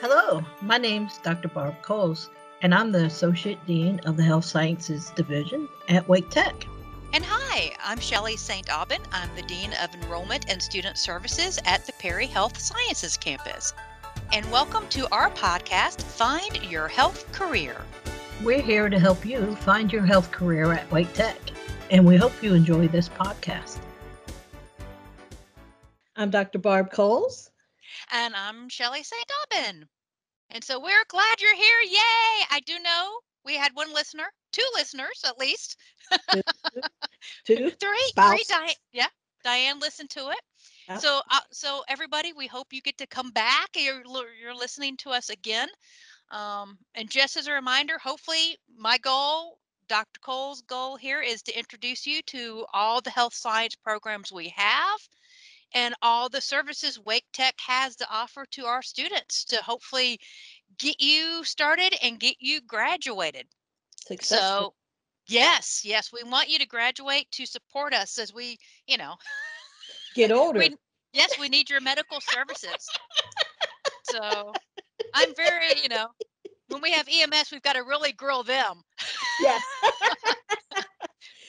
Hello, my name's Dr. Barb Coles, and I'm the Associate Dean of the Health Sciences Division at Wake Tech. And hi, I'm Shelley St. Aubin. I'm the Dean of Enrollment and Student Services at the Perry Health Sciences Campus. And welcome to our podcast, Find Your Health Career. We're here to help you find your health career at Wake Tech, and we hope you enjoy this podcast. I'm Dr. Barb Coles. And I'm Shelley St. Aubin. And so we're glad you're here. Yay! I do know we had one listener, two listeners at least. Two. Three. Diane listened to it. Yep. So everybody, we hope you get to come back. You're listening to us again. And just as a reminder, hopefully my goal, Dr. Cole's goal here, is to introduce you to all the health science programs we have and all the services Wake Tech has to offer to our students to hopefully get you started and get you graduated. Successful. So yes, we want you to graduate to support us as we, get older. We need your medical services. So I'm very, when we have EMS, we've got to really grill them. Yes.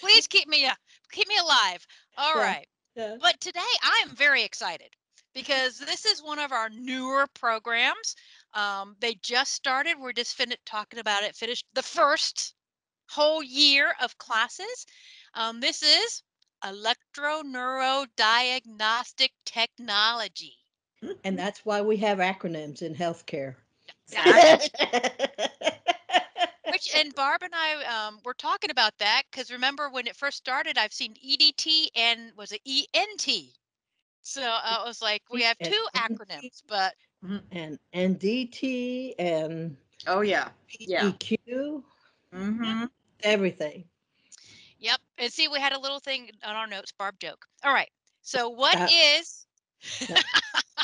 Please keep me alive. All right. Yeah. But today I am very excited because this is one of our newer programs. They just started. We're just finished the first whole year of classes. This is Electroneurodiagnostic Technology. And that's why we have acronyms in healthcare. And Barb and I were talking about that because remember when it first started, I've seen EDT and was it ENT? So I was like, we have two acronyms, but and NDT and PEQ, everything. Yep. And see, we had a little thing on our notes, Barb joke. All right. So what is?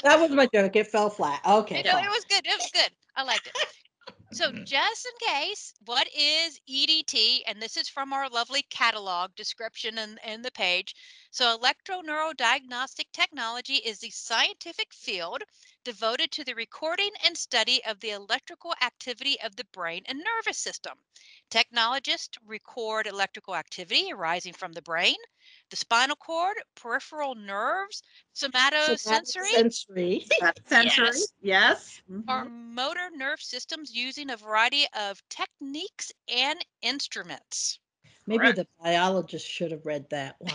That was my joke. It fell flat. Okay. It was good. It was good. I liked it. So just in case, what is EDT? And this is from our lovely catalog description and the page. So Electroneurodiagnostic Technology is the scientific field devoted to the recording and study of the electrical activity of the brain and nervous system. Technologists record electrical activity arising from the brain, the spinal cord, peripheral nerves, somatosensory. Yes. Our motor nerve systems using a variety of techniques and instruments. Maybe the biologist should have read that one.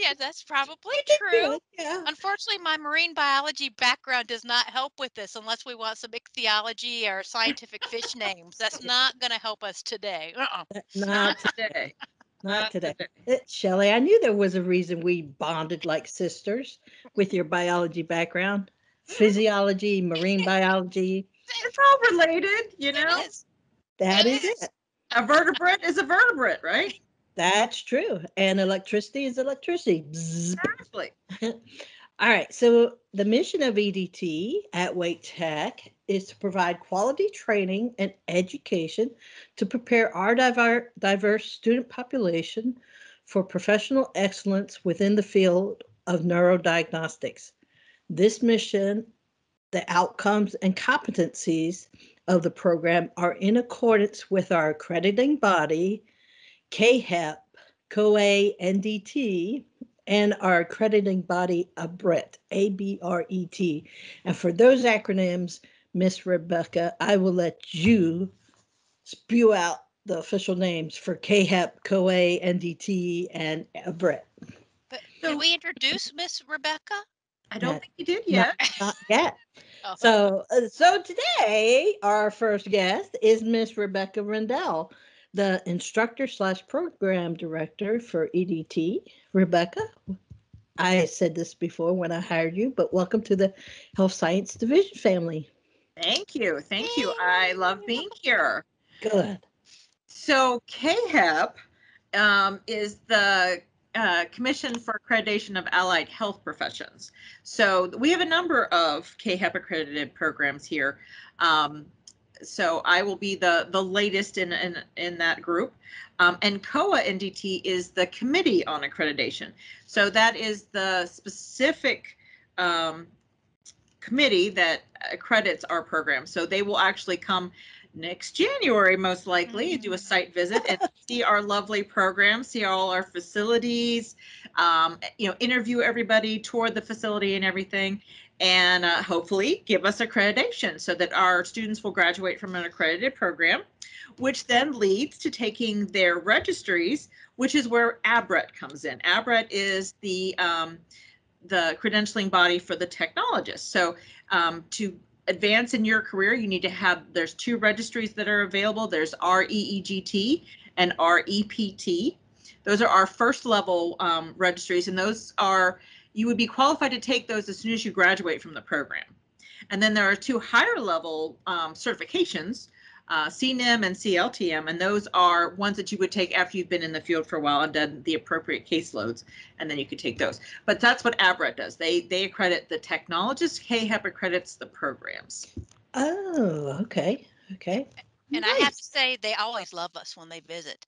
Yeah, that's probably true. Yeah. Unfortunately, my marine biology background does not help with this unless we want some ichthyology or scientific fish names. That's not going to help us today. Not today. Not today. Shelley, I knew there was a reason we bonded like sisters with your biology background. Physiology, marine biology. It's all related, That is it. A vertebrate is a vertebrate, right? That's true. And electricity is electricity. Exactly. All right. So the mission of EDT at Wake Tech is to provide quality training and education to prepare our diverse student population for professional excellence within the field of neurodiagnostics. This mission, the outcomes and competencies of the program are in accordance with our accrediting body, KHEP, COA, NDT, and our accrediting body, ABRET, ABRET. And for those acronyms, Miss Rebecca, I will let you spew out the official names for KHEP, COA, NDT, and ABRET. But did we introduce Miss Rebecca? I don't think you did yet. Not yet. So today, our first guest is Miss Rebecca Rendahl, the instructor/program director for EDT. Rebecca, I said this before when I hired you, but welcome to the Health Science Division family. Thank you. I love being here. Good. So KHEP is the Commission for Accreditation of Allied Health Professions. So we have a number of KHEP accredited programs here. So I will be the latest in that group. And COA NDT is the Committee on Accreditation. So that is the specific committee that accredits our program. So they will actually come next January, most likely, and do a site visit and see our lovely program, see all our facilities, interview everybody, tour the facility and everything, and hopefully give us accreditation so that our students will graduate from an accredited program, which then leads to taking their registries, which is where ABRET comes in. ABRET is the credentialing body for the technologists. So to advance in your career, you need to have, there's two registries that are available. There's REEGT and REPT. Those are our first level registries, and those are, you would be qualified to take those as soon as you graduate from the program. And then there are two higher level certifications, CNIM and CLTM, and those are ones that you would take after you've been in the field for a while and done the appropriate caseloads, and then you could take those. But that's what ABRET does. They accredit the technologists. KHEP accredits the programs. Oh, okay. Okay. And I have to say, they always love us when they visit.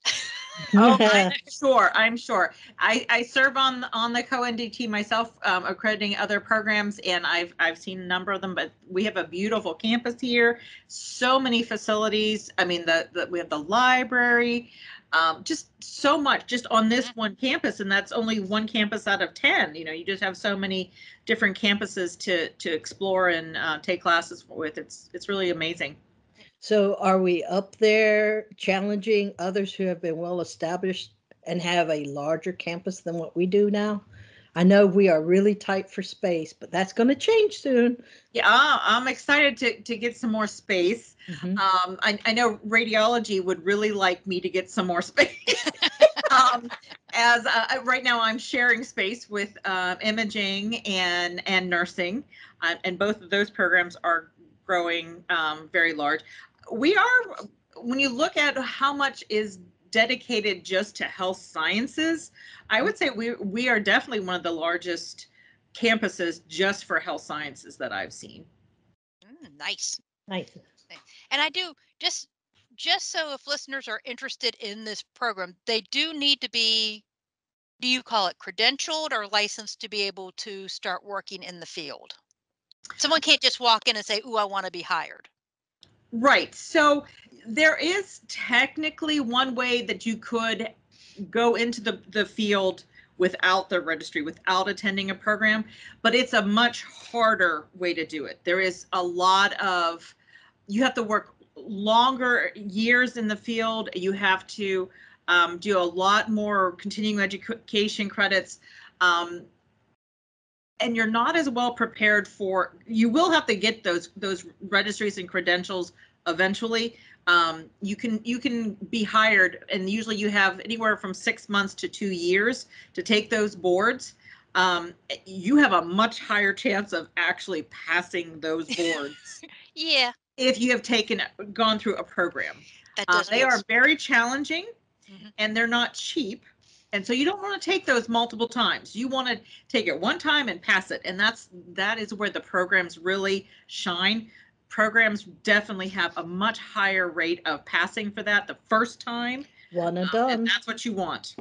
Oh, I'm sure. I serve on the co-NDT myself, accrediting other programs, and I've seen a number of them. But we have a beautiful campus here, so many facilities. I mean, we have the library, just so much just on this one campus, and that's only one campus out of 10. You just have so many different campuses to explore and take classes with. It's really amazing. So are we up there challenging others who have been well established and have a larger campus than what we do now? I know we are really tight for space, but that's going to change soon. Yeah, I'm excited to get some more space. I know radiology would really like me to get some more space. As right now I'm sharing space with imaging and nursing, and both of those programs are growing very large. When you look at how much is dedicated just to health sciences, I would say we are definitely one of the largest campuses just for health sciences that I've seen. Nice. Nice. And I do just so if listeners are interested in this program, they do need to be, do you call it credentialed or licensed to be able to start working in the field? Someone can't just walk in and say, "Ooh, I want to be hired." Right. So there is technically one way that you could go into the field without the registry, without attending a program, but it's a much harder way to do it. There is a lot of, you have to work longer years in the field. You have to do a lot more continuing education credits. And you're not as well prepared for, you will have to get those registries and credentials eventually. You can be hired, and usually you have anywhere from 6 months to 2 years to take those boards. You have a much higher chance of actually passing those boards. Yeah. If you have gone through a program. They are very challenging, and they're not cheap. And so you don't want to take those multiple times. You want to take it one time and pass it. And that is where the programs really shine. Programs definitely have a much higher rate of passing for that the first time. One and done. And that's what you want.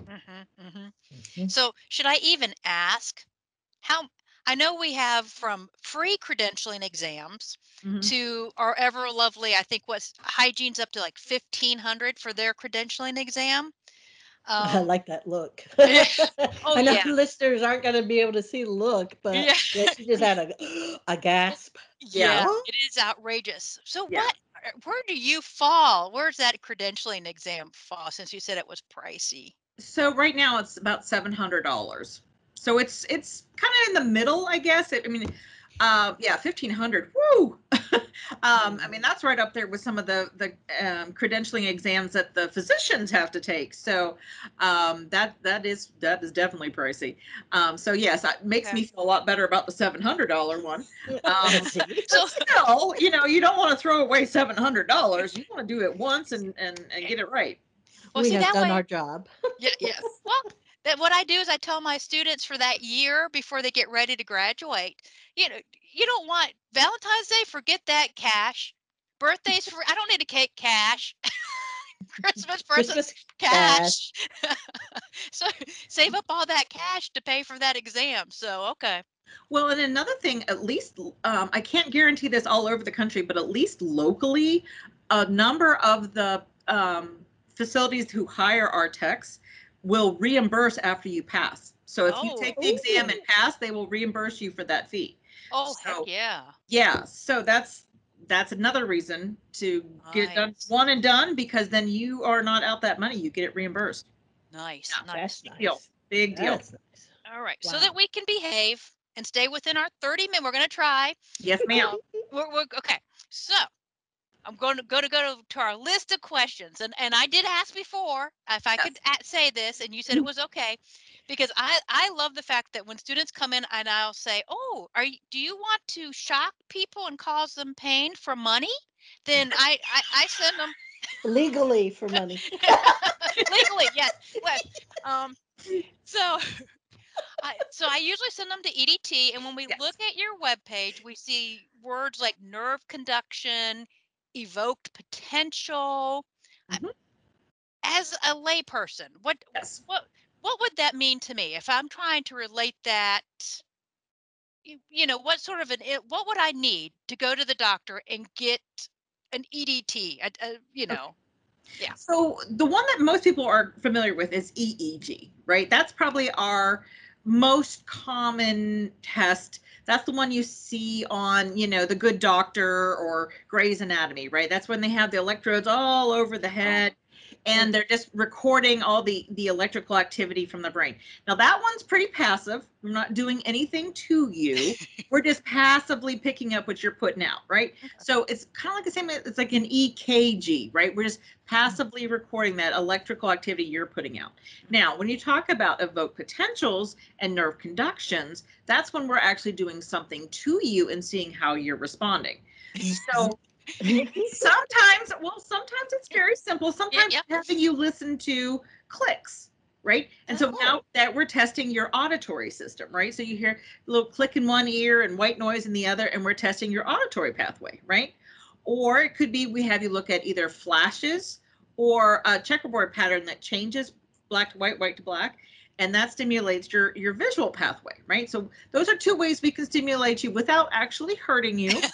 So should I even ask how, I know we have from free credentialing exams to our ever lovely, I think what's hygiene's up to like 1,500 for their credentialing exam. I like that look. Oh, I know yeah. listeners aren't going to be able to see the look, but Yeah. she just had a gasp. Yeah, it is outrageous. So where do you fall? Where's that credentialing exam fall, since you said it was pricey? So right now it's about $700. So it's kind of in the middle, I guess. I mean, 1,500. Woo! I mean, that's right up there with some of the credentialing exams that the physicians have to take. So that is definitely pricey. So yes, it makes me feel a lot better about the $700 one. So still, you don't want to throw away $700. You want to do it once and get it right. Well, we see, have that done way, our job. yeah. Well, what I do is I tell my students for that year before they get ready to graduate, you don't want Valentine's Day, forget that, cash. Birthdays, I don't need a cake, cash. Christmas present, Christmas cash. So save up all that cash to pay for that exam. So, okay. Well, and another thing, at least I can't guarantee this all over the country, but at least locally, a number of the facilities who hire our techs will reimburse after you pass. So if you take the exam and pass, they will reimburse you for that fee. Oh, heck So, yeah. yeah, so that's another reason to get it done Nice. one and done, because then you are not out that money. You get it rearbursed. Nice. Yeah, Nice. That's big deal. nice. Big deal. That's nice. All right. So Wow. that we can behave and stay within our 30 minutes. We're going to try. Yes, ma'am. We're okay. So I'm going to go to our list of questions, and I did ask before if I could say this, and you said it was okay, because I love the fact that when students come in and I'll say, oh, do you want to shock people and cause them pain for money? Then I send them Legally for money. legally, yes. Well, so I usually send them to EDT, and when we Yes. look at your webpage, we see words like nerve conduction, evoked potential. Mhm. As a layperson, Yes. what would that mean to me if I'm trying to relate that? What sort of what would I need to go to the doctor and get an EDT? Yeah. So the one that most people are familiar with is EEG, right? That's probably our most common test. That's the one you see on, The Good Doctor or Grey's Anatomy, right? That's when they have the electrodes all over the head and they're just recording all the electrical activity from the brain. Now that one's pretty passive. We're not doing anything to you. We're just passively picking up what you're putting out, right? Okay. So it's kind of like the same, it's like an EKG, right? We're just passively recording that electrical activity you're putting out. Now, when you talk about evoked potentials and nerve conductions, that's when we're actually doing something to you and seeing how you're responding. So sometimes it's very simple. Sometimes Yeah. having you listen to clicks, right? And so now that we're testing your auditory system, right? So you hear a little click in one ear and white noise in the other, and we're testing your auditory pathway, right? Or it could be we have you look at either flashes or a checkerboard pattern that changes black to white, white to black, and that stimulates your visual pathway, right? So those are two ways we can stimulate you without actually hurting you. Okay.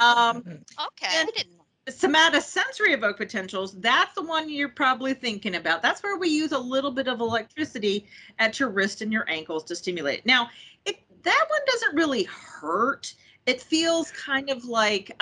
And I didn't know. somatosensory evoked potentials, that's the one you're probably thinking about. That's where we use a little bit of electricity at your wrist and your ankles to stimulate. Now, that one doesn't really hurt. It feels kind of like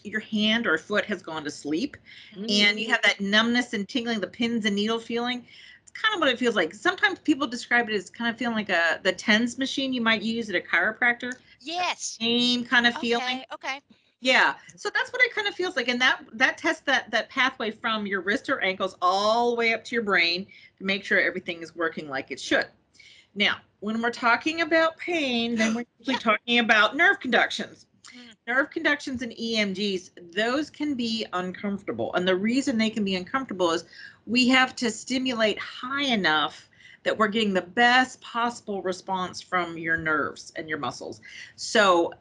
your hand or foot has gone to sleep, and you have that numbness and tingling, the pins and needle feeling. It's kind of what it feels like. Sometimes people describe it as kind of feeling like the TENS machine you might use at a chiropractor. Yes. Same kind of feeling. Okay. Yeah, so that's what it kind of feels like, and that tests that pathway from your wrist or ankles all the way up to your brain to make sure everything is working like it should. Now, when we're talking about pain, then we're usually talking about nerve conductions. Nerve conductions and EMGs, those can be uncomfortable, and the reason they can be uncomfortable is we have to stimulate high enough that we're getting the best possible response from your nerves and your muscles. So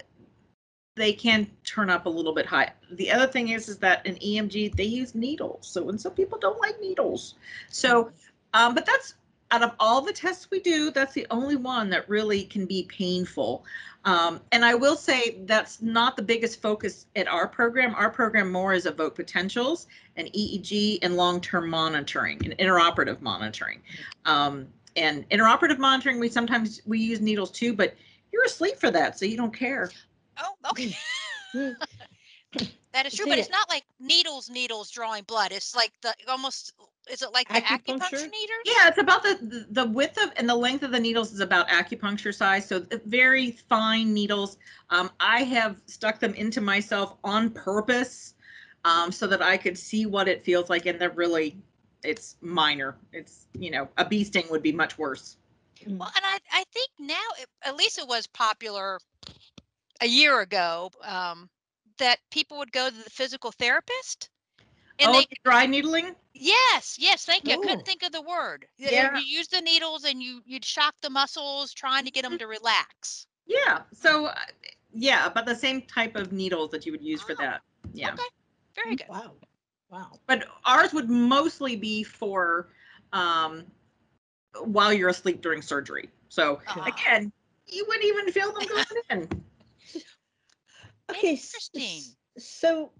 they can turn up a little bit high. The other thing is that an EMG, they use needles. So, and some people don't like needles. So, but that's, out of all the tests we do, that's the only one that really can be painful. And I will say that's not the biggest focus at our program. Our program more is evoked potentials and EEG and long-term monitoring and intraoperative monitoring. And intraoperative monitoring, we use needles too, but you're asleep for that, so you don't care. Oh, okay. That is true, See but it's it. not like needles drawing blood. It's like is it like the acupuncture Acupuncture? needles? Yeah, it's about the width of and the length of the needles is about acupuncture size. So very fine needles. I have stuck them into myself on purpose, so that I could see what it feels like, and it's minor. It's, a bee sting would be much worse. Well, and I think now, at least it was popular a year ago, that people would go to the physical therapist, and Oh, dry needling? yes, thank you. I couldn't Oh. think of the word. Yeah. You use the needles and you'd shock the muscles, trying to get them to relax. Yeah. So, yeah, about the same type of needles that you would use for Wow. that. Yeah. Okay. Very good. Wow. Wow. But ours would mostly be for while you're asleep during surgery. So again, you wouldn't even feel them going in. Okay, Interesting. so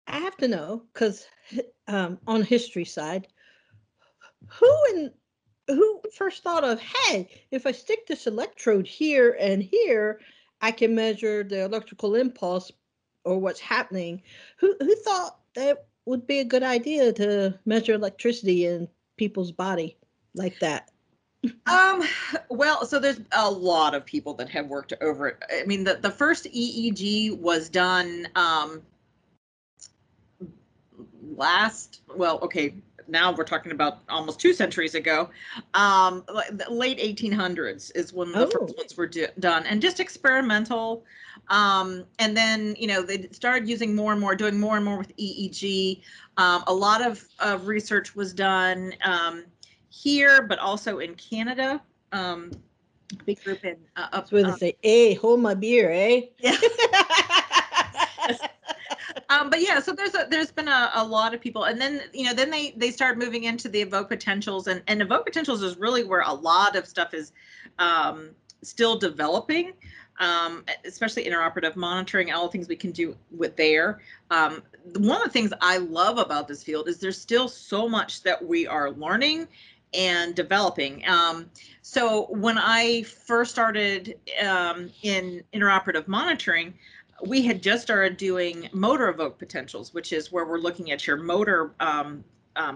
I have to know, because on history side, who first thought of, hey, if I stick this electrode here and here, I can measure the electrical impulse or what's happening. Who thought that would be a good idea to measure electricity in people's body like that? Well, so there's a lot of people that have worked over it. I mean, the first EEG was done now we're talking about almost 2 centuries ago. The late 1800s is when the first ones were done, and just experimental. And then, they started using more and more, doing more and more with EEG. A lot of research was done here, but also in Canada. Big group in up. That's where they say, "Hey, hold my beer, eh?" Yeah. But yeah, so there's been a lot of people, and then then they start moving into the evoked potentials, and evoked potentials is really where a lot of stuff is still developing, especially interoperative monitoring, all the things we can do with there. One of the things I love about this field is there's still so much that we are learning and developing. So when I first started in interoperative monitoring, we had just started doing motor evoked potentials, which is where we're looking at your motor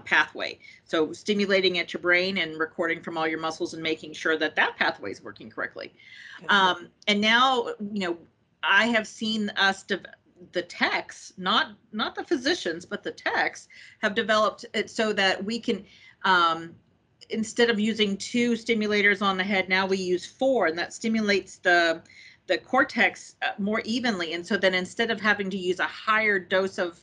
pathway. So stimulating at your brain and recording from all your muscles and making sure that pathway is working correctly. Okay. And now, I have seen us the techs, not the physicians, but the techs have developed it so that we can, instead of using 2 stimulators on the head, now we use 4, and that stimulates the cortex more evenly. And so then instead of having to use a higher dose of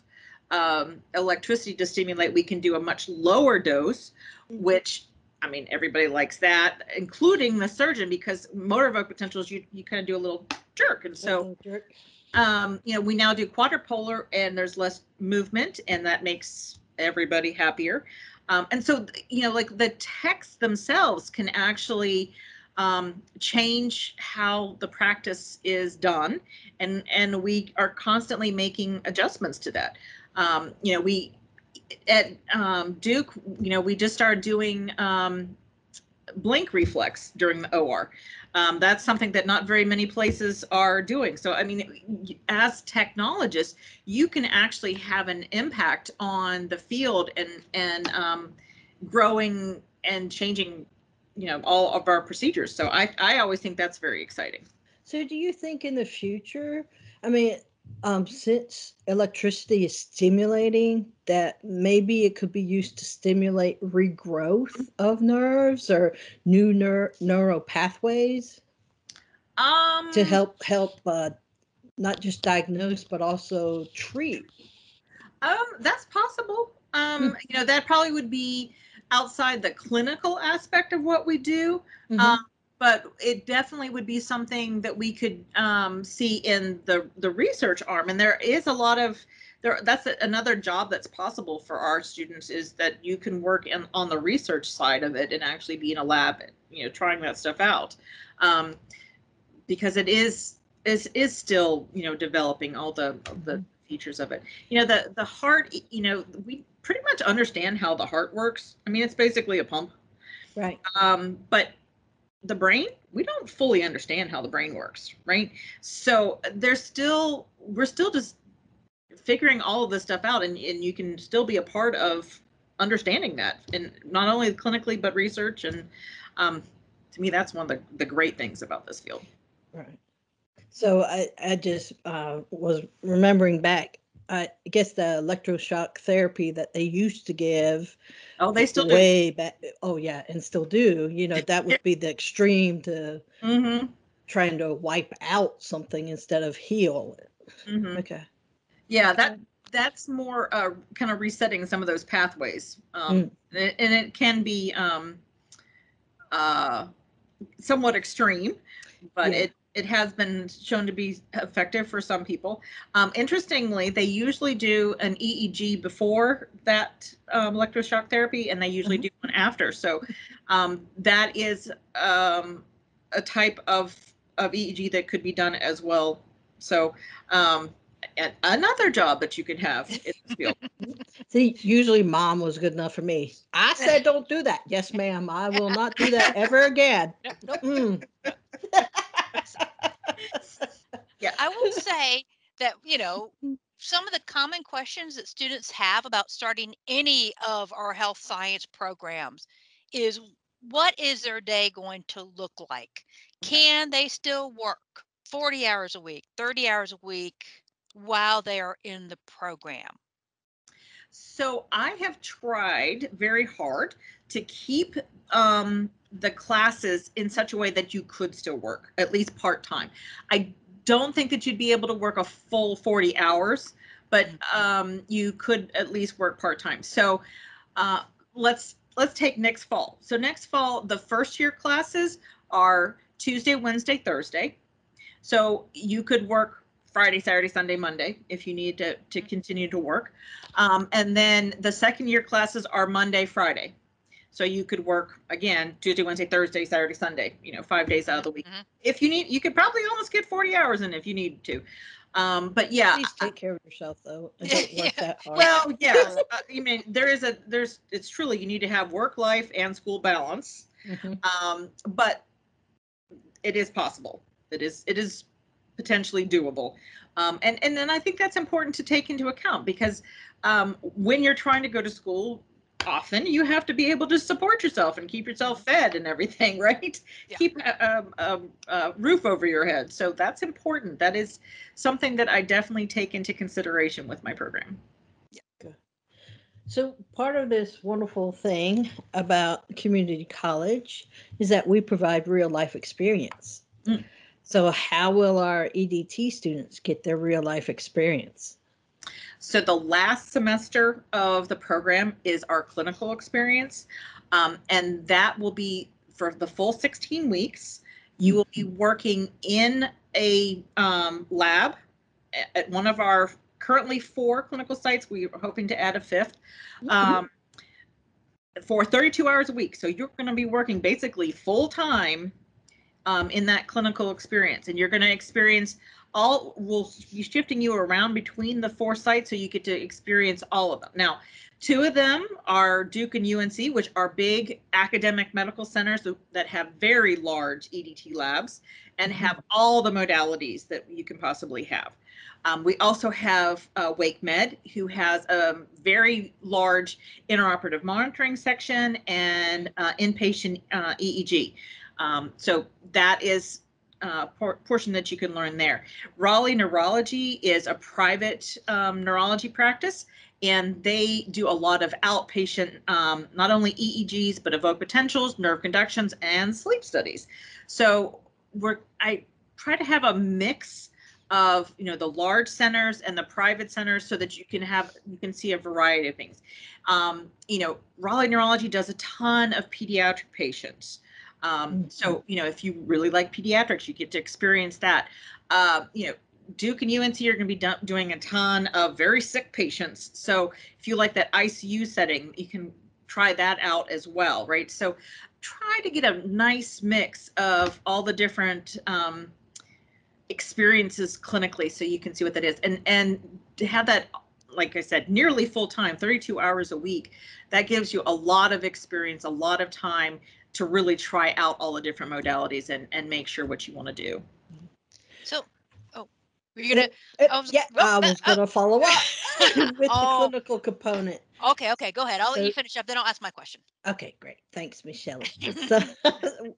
electricity to stimulate, we can do a much lower dose, which, I mean, everybody likes that, including the surgeon, because motor evoked potentials, you kind of do a little jerk. And so, we now do quadrupolar, and there's less movement, and that makes everybody happier. And so, like the techs themselves can actually change how the practice is done, and we are constantly making adjustments to that. We at Duke, we just started doing blink reflex during the OR. That's something that not very many places are doing. So, I mean, as technologists, you can actually have an impact on the field and growing and changing, all of our procedures. So I always think that's very exciting. So do you think in the future, I mean, since electricity is stimulating, that maybe it could be used to stimulate regrowth of nerves or new neural pathways to help not just diagnose but also treat? That's possible. That probably would be outside the clinical aspect of what we do. But it definitely would be something that we could see in the research arm. And there is a lot of that's another job that's possible for our students, is that you can work on the research side of it and actually be in a lab, trying that stuff out, because it is still developing all the features of it. The heart, we pretty much understand how the heart works. I mean, it's basically a pump, right? But the brain, we don't fully understand how the brain works, right? So we're still just figuring all of this stuff out, and you can still be a part of understanding that, and not only clinically but research. And to me, that's one of the great things about this field. Right. So I just was remembering back. I guess the electroshock therapy that they used to give. Oh, they still way back. Oh yeah, and still do. That would be the extreme to trying to wipe out something instead of heal it. Okay. Yeah, that's more kind of resetting some of those pathways, and it can be somewhat extreme, but It has been shown to be effective for some people. Interestingly, they usually do an EEG before that electroshock therapy, and they usually do one after. So that is a type of EEG that could be done as well. So another job that you can have in this field. See, usually mom was good enough for me. I said, don't do that. Yes, ma'am. I will not do that ever again. Nope. Mm. Yeah. I will say that, some of the common questions that students have about starting any of our health science programs is, what is their day going to look like? Can they still work 40 hours a week, 30 hours a week while they are in the program? So I have tried very hard to keep the classes in such a way that you could still work, at least part-time. I don't think that you'd be able to work a full 40 hours, but you could at least work part-time. So let's take next fall. So next fall, the first year classes are Tuesday, Wednesday, Thursday. So you could work Friday, Saturday, Sunday, Monday if you need to continue to work. And then the second year classes are Monday, Friday. So you could work again Tuesday, Wednesday, Thursday, Saturday, Sunday, 5 days out of the week. If you need, you could probably almost get 40 hours in if you need to. But yeah. Please take care of yourself though, and don't work that hard. Well, yes. I mean, it's truly, you need to have work life and school balance. But it is possible. It is potentially doable. And then I think that's important to take into account, because when you're trying to go to school, often you have to be able to support yourself and keep yourself fed and everything, right? Yeah. Keep a roof over your head. So that's important. That is something that I definitely take into consideration with my program. So part of this wonderful thing about community college is that we provide real life experience. So how will our EDT students get their real life experience? So the last semester of the program is our clinical experience, and that will be for the full 16 weeks. You will be working in a lab at one of our currently 4 clinical sites. We are hoping to add a 5th. For 32 hours a week. So you're going to be working basically full time in that clinical experience, and you're going to experience we'll be shifting you around between the 4 sites so you get to experience all of them. Now, 2 of them are Duke and UNC, which are big academic medical centers that have very large EDT labs and have all the modalities that you can possibly have. We also have Wake Med, who has a very large intraoperative monitoring section and inpatient EEG. So that is a portion that you can learn there. Raleigh Neurology is a private neurology practice, and they do a lot of outpatient, not only EEGs, but evoked potentials, nerve conductions, and sleep studies. So I try to have a mix of the large centers and the private centers so that you can see a variety of things. Raleigh Neurology does a ton of pediatric patients. So if you really like pediatrics, you get to experience that. Duke and UNC are going to be doing a ton of very sick patients. So if you like that ICU setting, you can try that out as well, right? So try to get a nice mix of all the different experiences clinically so you can see what that is. And to have that, like I said, nearly full time, 32 hours a week, that gives you a lot of experience, a lot of time to really try out all the different modalities and make sure what you want to do. So, were you gonna? I was gonna follow up with the clinical component. Okay, go ahead. I'll let you finish up, then I'll ask my question. Okay, great. Thanks, Miss Shelley.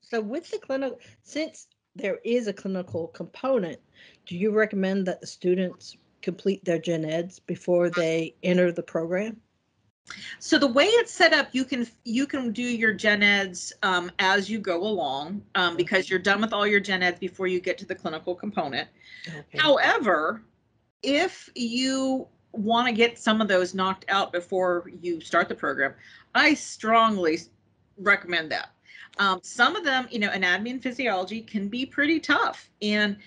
So with the clinical, since there is a clinical component, do you recommend that the students complete their gen eds before they enter the program? So the way it's set up, you can do your gen eds as you go along, because you're done with all your gen eds before you get to the clinical component. Okay. However, if you want to get some of those knocked out before you start the program, I strongly recommend that. Some of them, anatomy and physiology can be pretty tough, and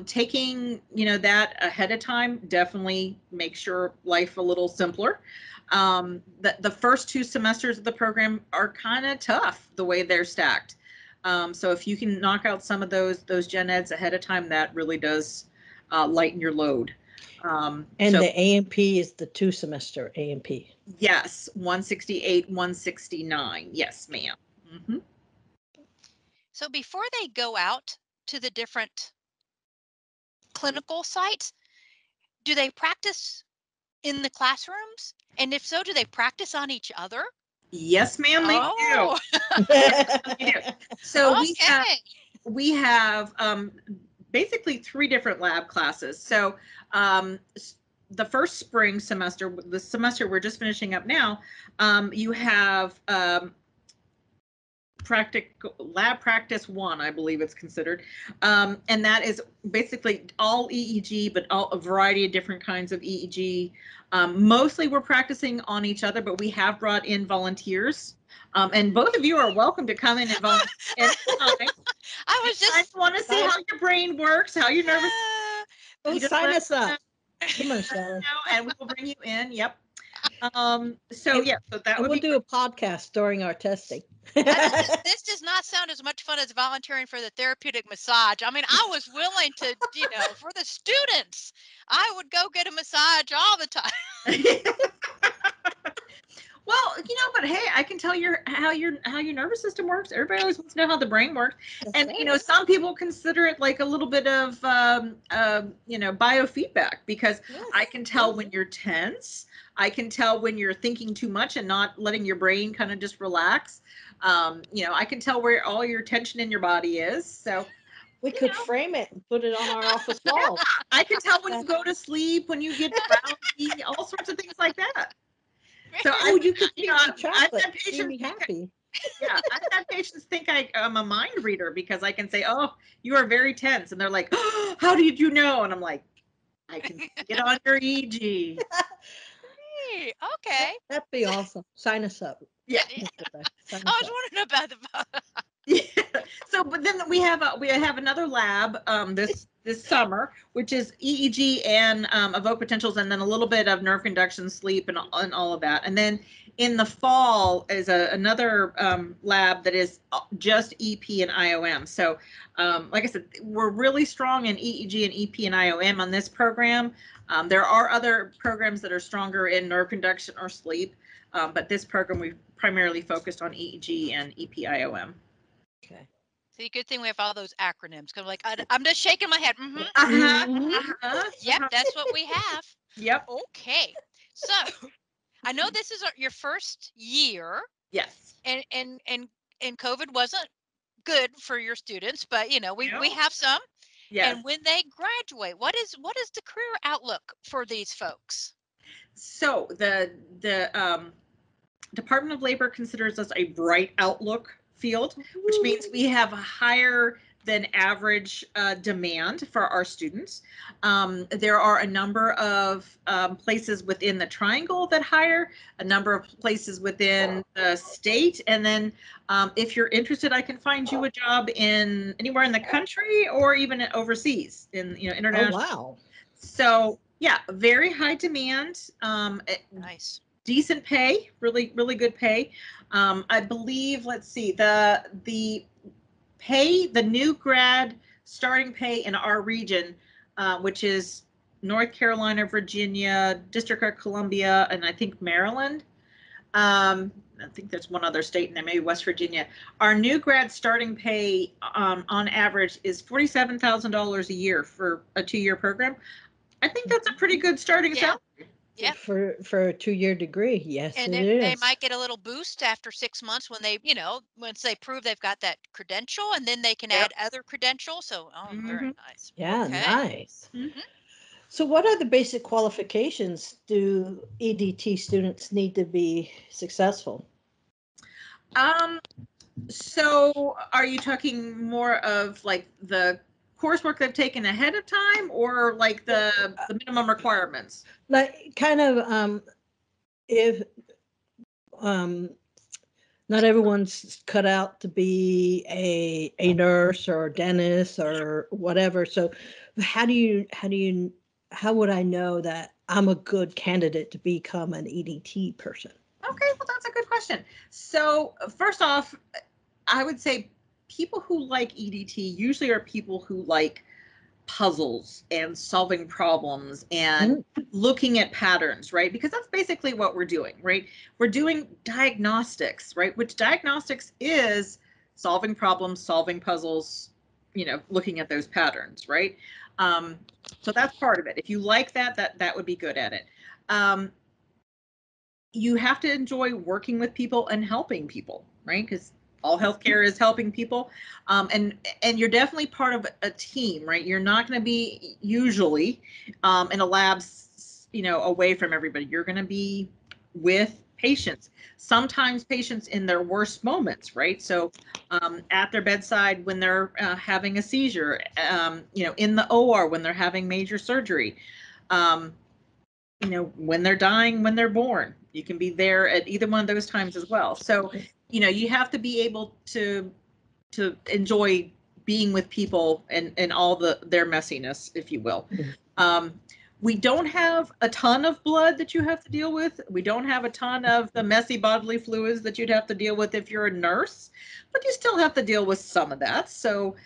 taking, that ahead of time definitely makes your life a little simpler. The first 2 semesters of the program are kind of tough the way they're stacked. So if you can knock out some of those gen eds ahead of time, that really does lighten your load. And so the A&P is the 2-semester A&P. yes, 168, 169. Yes, ma'am. Mm-hmm. So before they go out to the different clinical sites, do they practice in the classrooms? And if so, do they practice on each other? Yes, ma'am, they do. Oh, They do. So okay. we have basically 3 different lab classes. So the first spring semester, the semester we're just finishing up now, you have lab practice 1, I believe it's considered, and that is basically all EEG, but a variety of different kinds of EEG. Mostly we're practicing on each other, but we have brought in volunteers, and both of you are welcome to come in and volunteer anytime. I was I just want to see how your brain works, how your nervous. Well, You just sign let us us up. Come on, Shelley. know, and we will bring you in. Yep. So And- yeah, so that And would we'll be do a podcast during our testing. this does not sound as much fun as volunteering for the therapeutic massage. I mean, I was willing to, for the students, I would go get a massage all the time. Well, but hey, I can tell you how your nervous system works. Everybody always wants to know how the brain works, That's and right. some people consider it like a little bit of biofeedback, because Yes, I can tell yes. when you're tense. I can tell when you're thinking too much and not letting your brain kind of just relax. I can tell where all your tension in your body is. So We could frame it and put it on our office wall. I can tell when you go to sleep, when you get drowsy, all sorts of things like that. So Oh, you could feed me I've chocolate. had Keep patients me happy. yeah, I've had patients think I'm a mind reader, because I can say, "Oh, you are very tense," and they're like, "Oh, how did you know?" And I'm like, "I can see it on your EG." Hey, okay. That'd be awesome. Sign us up. Yeah. Sign I us was up. wondering about the. Yeah. So, but then we have another lab this summer, which is EEG and evoked potentials, and then a little bit of nerve conduction, sleep, and all of that. And then in the fall is another lab that is just EP and IOM. So, like I said, we're really strong in EEG and EP and IOM on this program. There are other programs that are stronger in nerve conduction or sleep, but this program we've primarily focused on EEG and EPIOM. Okay. See, good thing we have all those acronyms. Cause I'm just shaking my head. Mm-hmm. Yep, that's what we have. Yep. Okay, so I know this is your first year. Yes. And COVID wasn't good for your students, but we No. have some. Yes. And when they graduate, what is the career outlook for these folks? So the Department of Labor considers us a bright outlook field, which means we have a higher than average demand for our students. There are a number of places within the triangle that hire, a number of places within the state, and then if you're interested, I can find you a job in anywhere in the country or even overseas in international. Oh, wow. So yeah, very high demand. Nice. Decent pay, really good pay. I believe, let's see, the pay, the new grad starting pay in our region, which is North Carolina, Virginia, District of Columbia, and I think Maryland. I think there's one other state in there, maybe West Virginia. Our new grad starting pay on average is $47,000 a year for a 2-year program. I think that's a pretty good starting salary. Yeah. For a 2-year degree, yes, And it they is. might get a little boost after 6 months when they, once they prove they've got that credential, and then they can Yep. add other credentials. So, very nice. Yeah, Okay. nice. Mhm. So, what are the basic qualifications do EDT students need to be successful? So are you talking more of like the coursework they've taken ahead of time, or like the minimum requirements? Like, kind of, if um, not everyone's cut out to be a nurse or a dentist or whatever. So how would I know that I'm a good candidate to become an EDT person? Okay, well, that's a good question. So first off, I would say people who like EDT usually are people who like puzzles and solving problems and looking at patterns, right? Because that's basically what we're doing, right? We're doing diagnostics, right? Which diagnostics is solving problems, solving puzzles, looking at those patterns, right? So that's part of it. If you like that would be good at it. You have to enjoy working with people and helping people, right? Because all healthcare is helping people, and you're definitely part of a team, right? You're not going to be usually in a lab, away from everybody. You're going to be with patients. Sometimes patients in their worst moments, right? So at their bedside when they're having a seizure, in the OR when they're having major surgery. When they're dying, when they're born. You can be there at either one of those times as well. So, you have to be able to enjoy being with people and all their messiness, if you will. We don't have a ton of blood that you have to deal with. We don't have a ton of the messy bodily fluids that you'd have to deal with if you're a nurse, but you still have to deal with some of that. So,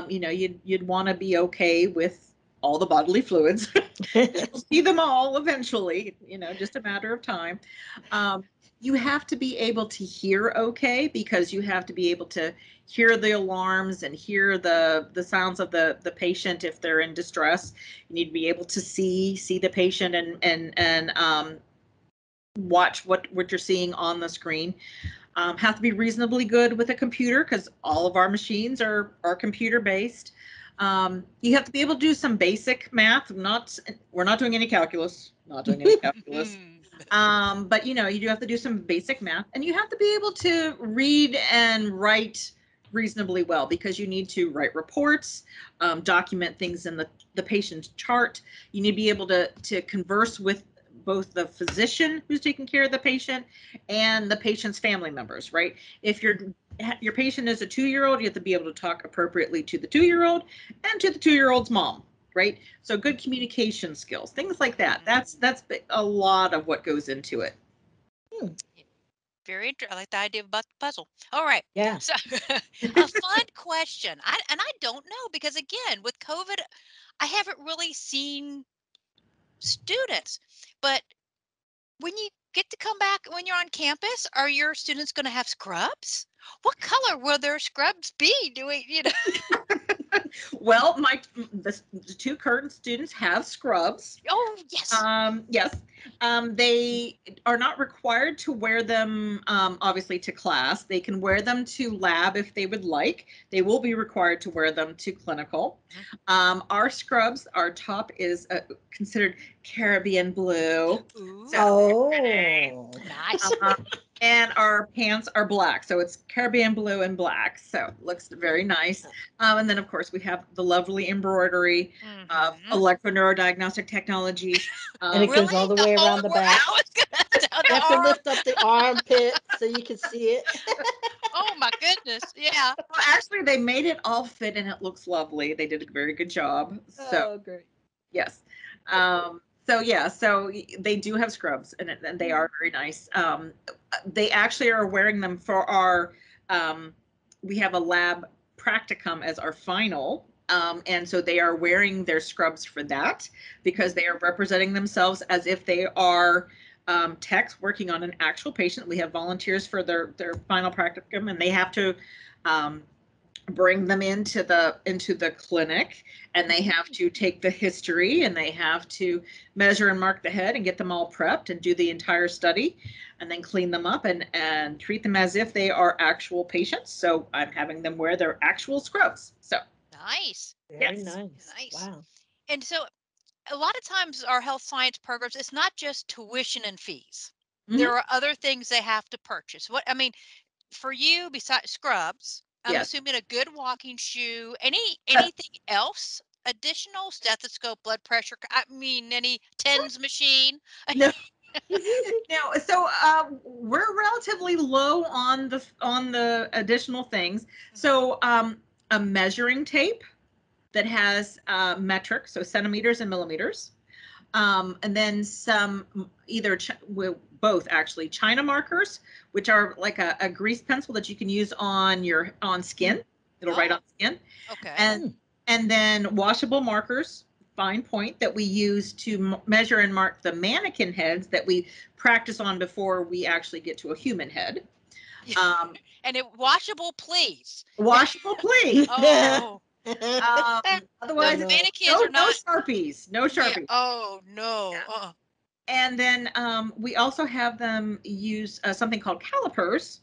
you'd want to be okay with all the bodily fluids. You'll see them all eventually, just a matter of time. You have to be able to hear okay, because you have to be able to hear the alarms and hear the sounds of the patient if they're in distress. You need to be able to see the patient and watch what you're seeing on the screen. Have to be reasonably good with a computer, because all of our machines are computer based. You have to be able to do some basic math. We're not doing any calculus. Not doing any calculus. But you do have to do some basic math, and you have to be able to read and write reasonably well, because you need to write reports, document things in the patient's chart. You need to be able to converse with both the physician who's taking care of the patient and the patient's family members, right? If your patient is a 2-year-old, you have to be able to talk appropriately to the 2-year-old and to the 2-year-old's mom, right? So good communication skills, things like that. That's a lot of what goes into it. Very interesting. I like the idea about the puzzle. All right. Yeah. So a fun question. I don't know, because again, with COVID, I haven't really seen students. But when you get to come back when you're on campus, are your students going to have scrubs? What color will their scrubs be? Well, the 2 current students have scrubs. Oh, yes. Yes. They are not required to wear them, obviously, to class. They can wear them to lab if they would like. They will be required to wear them to clinical. Our scrubs, our top is considered Caribbean blue. Oh, Nice. And our pants are black, so it's Caribbean blue and black, so looks very nice. And then of course we have the lovely embroidery of Electroneurodiagnostic Technology. and it goes all the way around the back. You have to lift up the armpit so you can see it. Oh my goodness. Yeah. Well, actually, they made it all fit and it looks lovely. They did a very good job. So, great. yes. So they do have scrubs, and they are very nice. They actually are wearing them for our, we have a lab practicum as our final. And so they are wearing their scrubs for that, because they are representing themselves as if they are techs working on an actual patient. We have volunteers for their final practicum, and they have to bring them into the clinic, and they have to take the history, and they have to measure and mark the head and get them all prepped and do the entire study, and then clean them up and treat them as if they are actual patients. So I'm having them wear their actual scrubs. So Nice. Very yes. nice. Wow. And so a lot of times our health science programs, it's not just tuition and fees. There are other things they have to purchase. For you, besides scrubs, I'm Yes. assuming a good walking shoe, anything else additional, stethoscope, blood pressure, any TENS machine? No. Now, so we're relatively low on the additional things. So a measuring tape that has metric, so centimeters and millimeters, and then some both actually China markers, which are like a grease pencil that you can use on skin. It'll write on skin. Okay. And then washable markers, fine point, that we use to measure and mark the mannequin heads that we practice on before we actually get to a human head. And washable, please. Washable, please. Oh. Otherwise, The mannequins are no not. Sharpies. No Sharpies. Yeah. Oh no. Yeah. And then we also have them use something called calipers,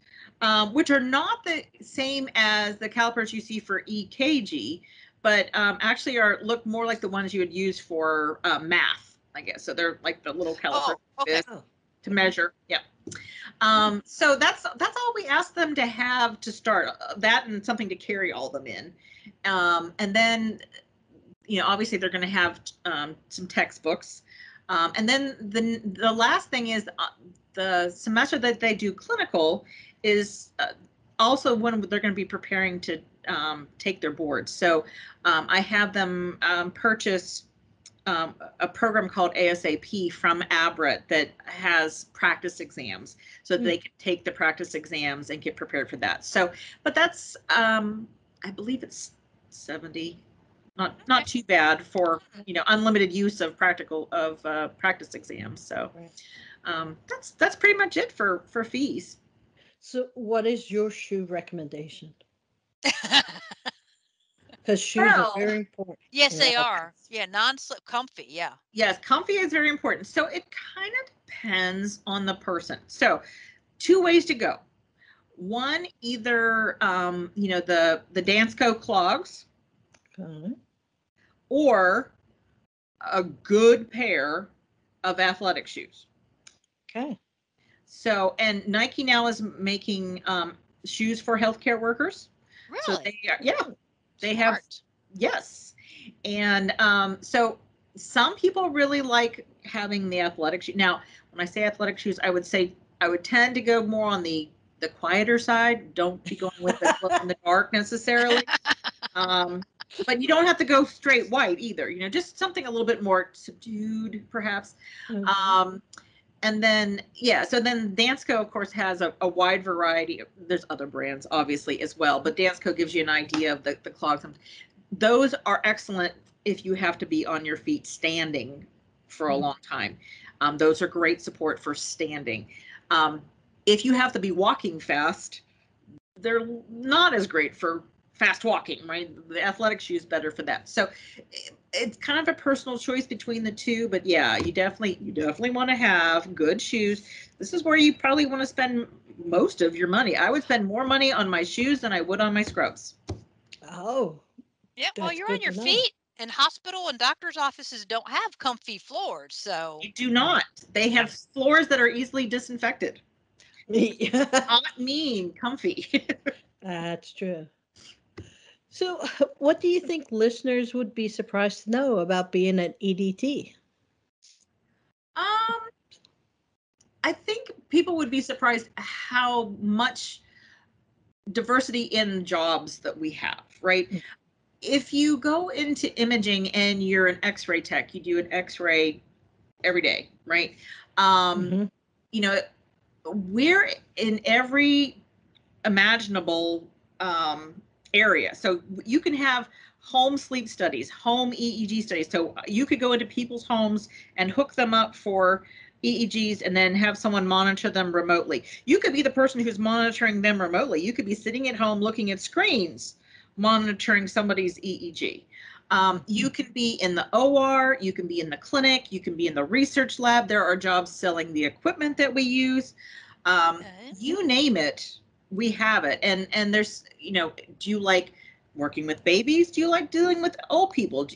which are not the same as the calipers you see for EKG, but actually look more like the ones you would use for math, I guess. So they're like the little calipers to measure. Yeah. So that's all we ask them to have to start. That and something to carry all them in. And then, obviously they're going to have some textbooks. And then the last thing is the semester that they do clinical is also when they're going to be preparing to take their boards. So I have them purchase a program called ASAP from ABRET that has practice exams so that they can take the practice exams and get prepared for that. So, but that's, I believe it's 70, not too bad for, unlimited use of practice exams. So that's pretty much it for fees. So what is your shoe recommendation? Because shoes are very important. Yes, they are. Yeah, non-slip, comfy. Yeah. Yes, comfy is very important. So it kind of depends on the person. So 2 ways to go. One, either the Dansko clogs, or a good pair of athletic shoes. Okay. So, and Nike now is making shoes for healthcare workers. Really? So they have, yes. And so some people really like having the athletic shoe. Now, when I say athletic shoes, I would tend to go more on the quieter side. Don't be going with the glow in the dark necessarily. But you don't have to go straight white either, just something a little bit more subdued, perhaps. And then, so then Dansko, of course, has a wide variety. There's other brands, obviously, as well, but Dansko gives you an idea of the clogs. Those are excellent if you have to be on your feet standing for a long time. Those are great support for standing. If you have to be walking fast, they're not as great for fast walking, right? The athletic shoe is better for that. So it's kind of a personal choice between the two, but yeah, you definitely want to have good shoes. This is where you probably want to spend most of your money. I would spend more money on my shoes than I would on my scrubs. Oh. Yeah, well, you're on your feet, and hospital and doctor's offices don't have comfy floors, so. They do not. They have floors that are easily disinfected. Not mean comfy. That's true. So, what do you think listeners would be surprised to know about being an EDT? I think people would be surprised how much diversity in jobs that we have, right? If you go into imaging and you're an X-ray tech, you do an X-ray every day, right? We're in every imaginable area. So you can have home sleep studies, home EEG studies. So you could go into people's homes and hook them up for EEGs and then have someone monitor them remotely. You could be the person who's monitoring them remotely. You could be sitting at home looking at screens, monitoring somebody's EEG. You can be in the OR, you can be in the clinic, you can be in the research lab. There are jobs selling the equipment that we use. You name it, we have it. And there's, do you like working with babies? Do you like dealing with old people?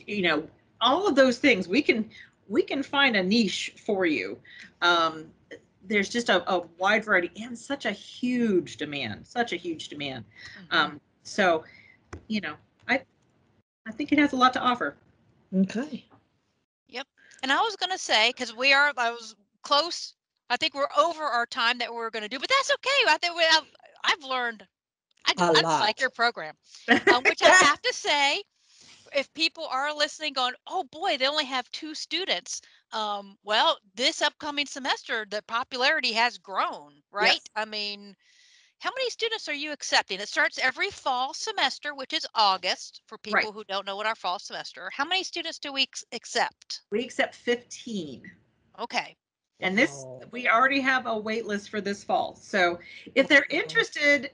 All of those things, we can find a niche for you. There's just a wide variety and such a huge demand. So, I think it has a lot to offer. Okay. Yep. And I was going to say, because I was close I think we're over our time that we're going to do, but that's okay. I think I've learned. I A like lot. your program, which I have to say, if people are listening going, oh boy, they only have 2 students. Well, this upcoming semester, the popularity has grown, right? Yes. I mean, how many students are you accepting? It starts every fall semester, which is August for people Right. who don't know what our fall semester. How many students do we accept? We accept 15. Okay. And this, Oh. we already have a wait list for this fall. So if they're interested,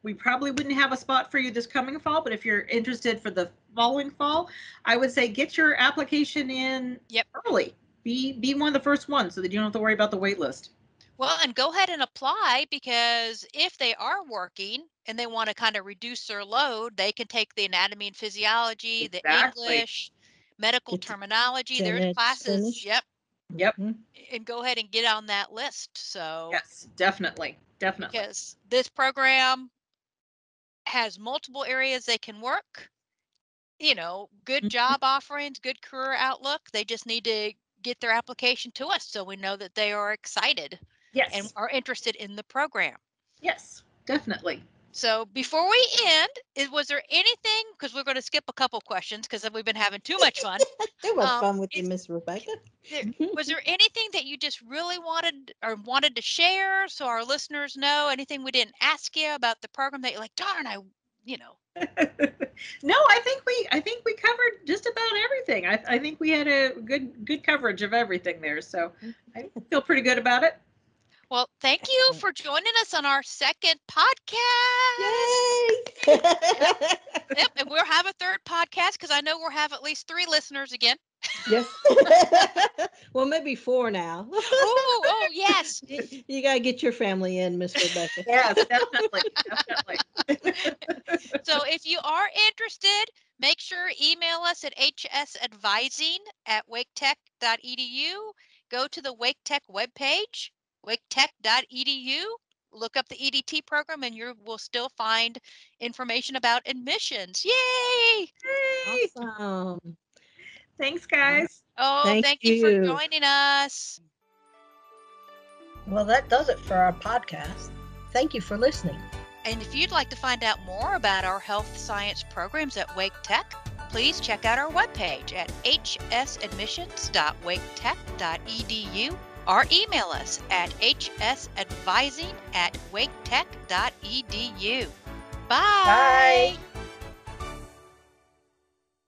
we probably wouldn't have a spot for you this coming fall, but if you're interested for the following fall, I would say get your application in early. Be one of the first ones so that you don't have to worry about the wait list. Well, and go ahead and apply, because if they are working and they want to kind of reduce their load, they can take the anatomy and physiology, the Exactly. English, medical Get the terminology. There's gen eds classes. finished. Yep. Yep. Mhm. And go ahead and get on that list. So, Yes, definitely. Definitely. because this program has multiple areas they can work, good job offerings, good career outlook. They just need to get their application to us so we know that they are excited and Yes. are interested in the program. Yes, definitely. So before we end, was there anything, because we're going to skip a couple questions because we've been having too much fun. Too much Um, fun with you, is Miss Rebecca. was there anything that you just really wanted to share so our listeners know? Anything we didn't ask you about the program that you're like, darn, No, I think we covered just about everything. I think we had a good coverage of everything there. So I feel pretty good about it. Well, thank you for joining us on our second podcast. Yay! Yep, and we'll have a third podcast because I know we'll have at least 3 listeners again. Yes. Well, maybe 4 now. Oh, yes. You got to get your family in, Miss Rebecca. Yes, definitely. Definitely. So if you are interested, make sure email us at hsadvising@waketech.edu. Go to the WakeTech webpage, waketech.edu. Look up the EDT program and you will still find information about admissions. Yay! Yay! Awesome. Thanks, guys. Oh, Thank thank you for you. joining us. Well, that does it for our podcast. Thank you for listening. And if you'd like to find out more about our health science programs at Wake Tech, please check out our webpage at hsadmissions.waketech.edu or email us at hsadvising@waketech.edu. Bye. Bye.